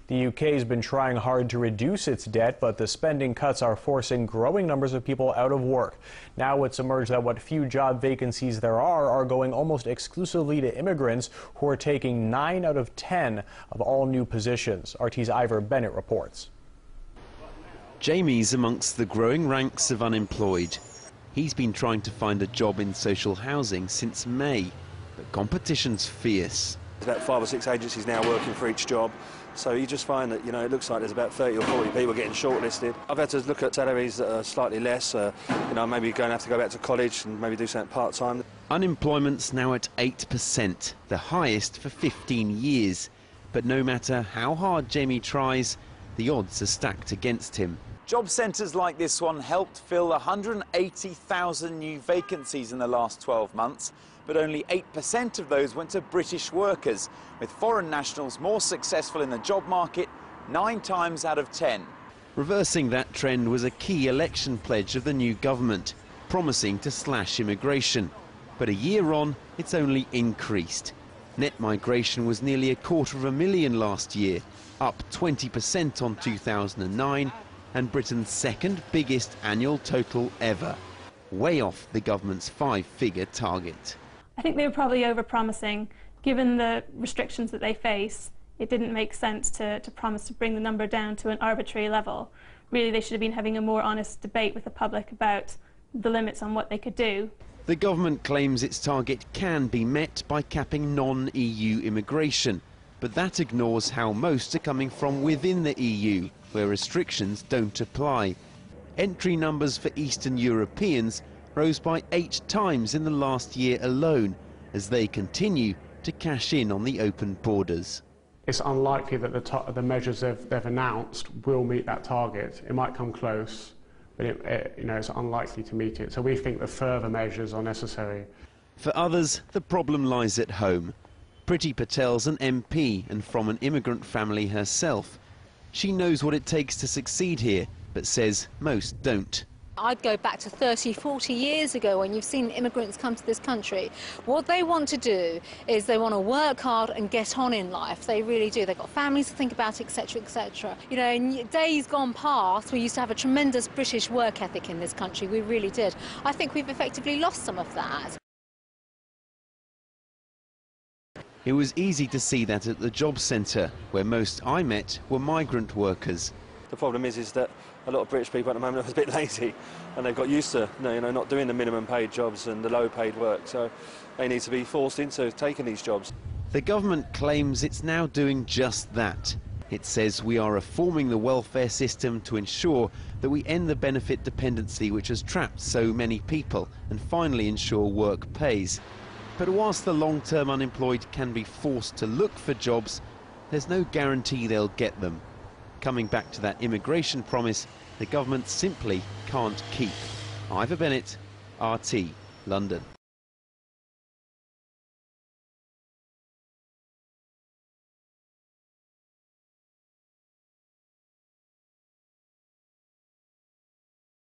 The UK has been trying hard to reduce its debt, but the spending cuts are forcing growing numbers of people out of work. Now it's emerged that what few job vacancies there are going almost exclusively to immigrants, who are taking 9 out of 10 of all new positions. RT's Ivor Bennett reports. Jamie's amongst the growing ranks of unemployed. He's been trying to find a job in social housing since May, but competition's fierce. There's about 5 or 6 agencies now working for each job, so you just find that, it looks like there's about 30 or 40 people getting shortlisted. I've had to look at salaries that are slightly less, maybe going to have to go back to college and maybe do something part-time. Unemployment's now at 8%, the highest for 15 years. But no matter how hard Jamie tries, the odds are stacked against him. Job centres like this one helped fill 180,000 new vacancies in the last 12 months, but only 8% of those went to British workers, with foreign nationals more successful in the job market 9 times out of 10. Reversing that trend was a key election pledge of the new government, promising to slash immigration. But a year on, it's only increased. Net migration was nearly 250,000 last year, up 20% on 2009, and Britain's second biggest annual total ever, way off the government's 5-figure target. I think they were probably over-promising. Given the restrictions that they face, it didn't make sense to promise to bring the number down to an arbitrary level. Really, they should have been having a more honest debate with the public about the limits on what they could do. The government claims its target can be met by capping non-EU immigration, but that ignores how most are coming from within the EU, where restrictions don't apply. Entry numbers for Eastern Europeans rose by 8 times in the last year alone, as they continue to cash in on the open borders. It's unlikely that the measures they've announced will meet that target. It might come close, but it's unlikely to meet it. So we think that further measures are necessary. For others, the problem lies at home. Priti Patel's an MP and from an immigrant family herself. She knows what it takes to succeed here, but says most don't. I'd go back to 30, 40 years ago when you've seen immigrants come to this country. What they want to do is they want to work hard and get on in life. They really do. They've got families to think about, etc., etc. In days gone past, we used to have a tremendous British work ethic in this country. We really did. I think we've effectively lost some of that. It was easy to see that at the job centre, where most I met were migrant workers. The problem is that a lot of British people at the moment are a bit lazy, and they've got used to not doing the minimum paid jobs and the low paid work, so they need to be forced into taking these jobs. The government claims it's now doing just that. It says we are reforming the welfare system to ensure that we end the benefit dependency which has trapped so many people and finally ensure work pays. But whilst the long-term unemployed can be forced to look for jobs, there's no guarantee they'll get them. Coming back to that immigration promise, the government simply can't keep. Ivor Bennett, RT, London.